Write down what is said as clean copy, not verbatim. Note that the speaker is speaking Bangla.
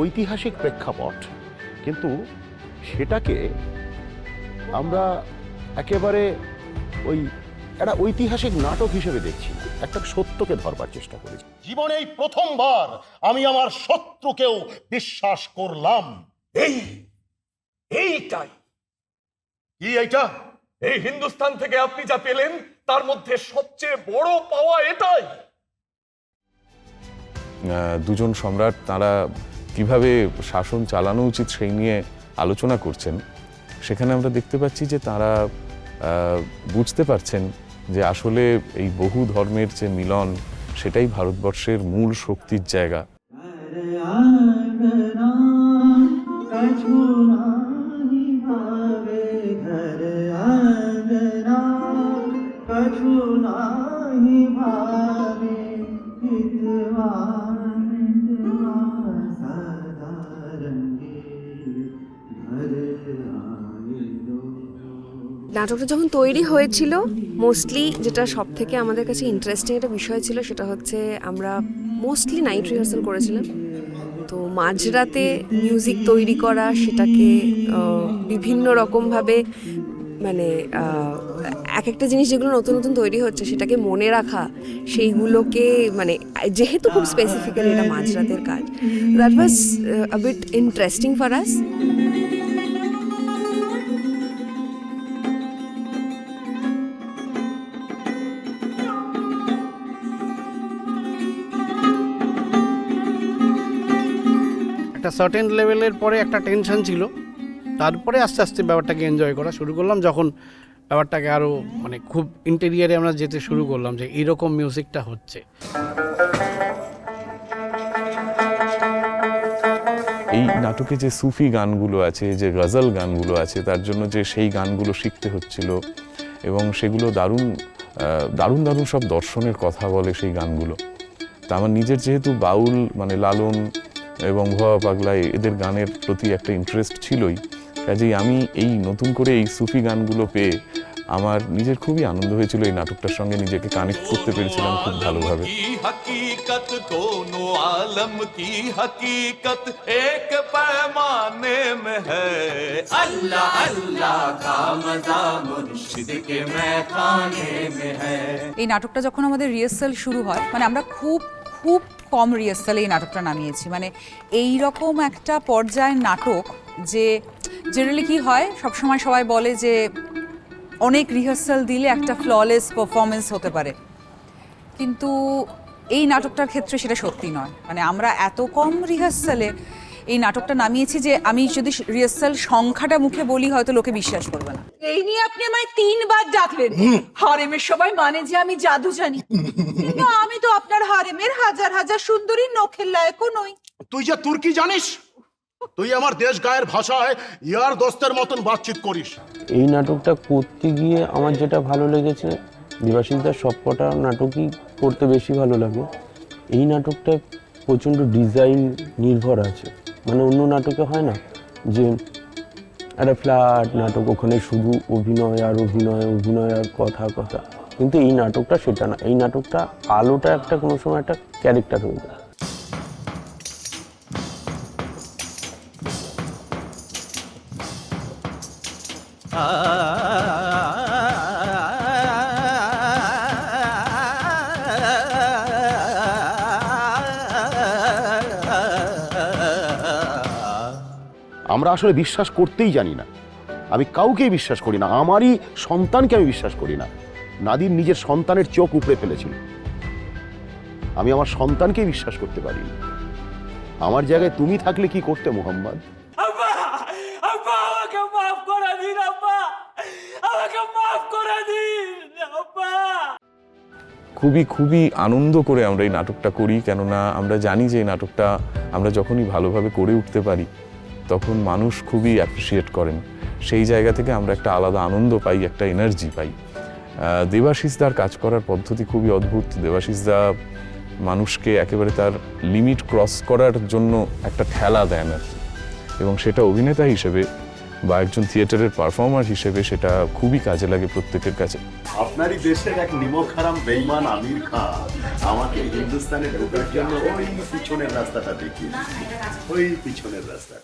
ঐতিহাসিক প্রেক্ষাপট, কিন্তু সেটাকে আমরা একেবারে ওই একটা ঐতিহাসিক নাটক হিসেবে দেখছি, একটা সত্যকে ধরবার চেষ্টা করেছি। জীবনেই প্রথমবার আমি আমার শত্রুকেও বিশ্বাস করলাম। এইটাই কি এইটা? এই হিন্দুস্তান থেকে আপনি যা পেলেন তার মধ্যে সবচেয়ে বড় পাওয়া এটাই। দুজন সম্রাট তারা কিভাবে শাসন চালানো উচিত সেই নিয়ে আলোচনা করছেন। সেখানে আমরা দেখতে পাচ্ছি যে তারা বুঝতে পারছেন যে আসলে এই বহু ধর্মের যে মিলন সেটাই ভারতবর্ষের মূল শক্তির জায়গা। নাটকটা যখন তৈরি হয়েছিল, মোস্টলি যেটা সব থেকে আমাদের কাছে ইন্টারেস্টিং একটা বিষয় ছিল সেটা হচ্ছে আমরা মোস্টলি নাইট রিহার্সাল করেছিলাম। তো মাঝরাতে মিউজিক তৈরি করা, সেটাকে বিভিন্ন রকমভাবে মানে এক একটা জিনিস যেগুলো নতুন নতুন তৈরি হচ্ছে সেটাকে মনে রাখা, সেইগুলোকে মানে যেহেতু খুব স্পেসিফিক্যালি এটা মাঝরাতের কাজ, that was a bit interesting for us. একটা সার্টেন লেভেলের পরে একটা টেনশন ছিল, তারপরে আস্তে আস্তে ব্যাপারটাকে এনজয় করা শুরু করলাম, যখন ব্যাপারটাকে আরও মানে খুব ইন্টেরিয়ারে আমরা যেতে শুরু করলাম যে এইরকম মিউজিকটা হচ্ছে। এই নাটকে যে সুফি গানগুলো আছে, যে গজল গানগুলো আছে, তার জন্য যে সেই গানগুলো শিখতে হচ্ছিল এবং সেগুলো দারুণ দারুণ দারুণ সব দর্শনের কথা বলে সেই গানগুলো। তা আমার নিজের যেহেতু বাউল মানে লালন এবং ভোয়া পাগলা এদের গানের প্রতি একটা ইন্টারেস্ট ছিলই, কাজেই আমি এই নতুন করে এই সুফি গানগুলো পেয়ে আমার নিজের খুবই আনন্দ হয়েছিল। এই নাটকটার সঙ্গে নিজেকে কানেক্ট করতে পেরেছিলাম খুব ভালোভাবে। हकीकत दोनों आलम की हकीकत एक पैमाने में है, अल्लाह अल्लाह का मजा मुर्शिद के मैखाने में है। এই নাটকটা যখন আমাদের রিহার্সাল শুরু হয়, মানে আমরা খুব খুব কম রিহার্সালে এই নাটকটা নামিয়েছি। মানে এই রকম একটা পর্যায়ের নাটক যে জেনারেলি কি হয়, সবসময় সবাই বলে যে অনেক রিহার্সাল দিলে একটা ফ্ললেস পারফরমেন্স হতে পারে, কিন্তু এই নাটকটার ক্ষেত্রে সেটা সত্যি নয়। মানে আমরা এত কম রিহার্সালে এই নাটকটা নামিয়েছি যে আমি যদি রিহার্সাল সংখ্যাটা মুখে বলি হয়তো লোকে বিশ্বাস করবে না। এই নিয়ে আপনি আমায় 3 বার ডাকলেন। হারেমের সবাই মানে যে আমি জাদু জানি, কিন্তু আমি তো আপনার হারেমের হাজার হাজার সুন্দরী নখের লায়কও নই। তুই যে তুর্কি জানিস? তুই আমার দেশ গায়ের ভাষায় ইয়ার দোস্তের মতন বাতচিত করিস। এই নাটকটা করতে গিয়ে আমার যেটা ভালো লেগেছে, দেবাশিসদার সবকটা নাটকই করতে বেশি ভালো লাগে। এই নাটকটায় প্রচণ্ড ডিজাইন নির্ভর আছে। মানে অন্য নাটকে হয় না যে একটা ফ্ল্যাট নাটক, ওখানে শুধু অভিনয় আর অভিনয়, অভিনয় আর কথা কথা, কিন্তু এই নাটকটা সেটা না। এই নাটকটা আলোটা একটা কোনো সময় একটা ক্যারেক্টার হয়ে যায়। আমরা আসলে বিশ্বাস করতেই জানি না। আমি কাউকেই বিশ্বাস করি না, আমারই সন্তানকে আমি বিশ্বাস করি না। নাদিম নিজের সন্তানের চোখ উপড়ে ফেলেছিল, আমি আমার সন্তানকেই বিশ্বাস করতে পারিনি। আমার জায়গায় তুমি থাকলে কি করতে মোহাম্মদ? আমাকে মাফ করে দিন আব্বা, আমাকে মাফ করে দিন আব্বা। খুবই খুবই আনন্দ করে আমরা এই নাটকটা করি, কেননা আমরা জানি যে এই নাটকটা আমরা যখনই ভালোভাবে করে উঠতে পারি তখন মানুষ খুবই অ্যাপ্রিসিয়েট করেন। সেই জায়গা থেকে আমরা একটা আলাদা আনন্দ পাই, একটা এনার্জি পাই। দেবাশিসদার কাজ করার পদ্ধতি খুবই অদ্ভুত। দেবাশিসদা মানুষকে একেবারে তার লিমিট ক্রস করার জন্য একটা ঠেলা দেন আর কি, এবং সেটা অভিনেতা হিসেবে বা একজন থিয়েটারের পারফর্মার হিসেবে সেটা খুবই কাজে লাগে প্রত্যেকের কাছে। আপনারই দেশের এক নিমকহারাম বেঈমান আমির খান আমাকে হিন্দুস্তানে ঢোকার জন্য ওই পিছনের রাস্তাটা দেখিয়ে দিয়েছে, ওই পিছনের রাস্তা।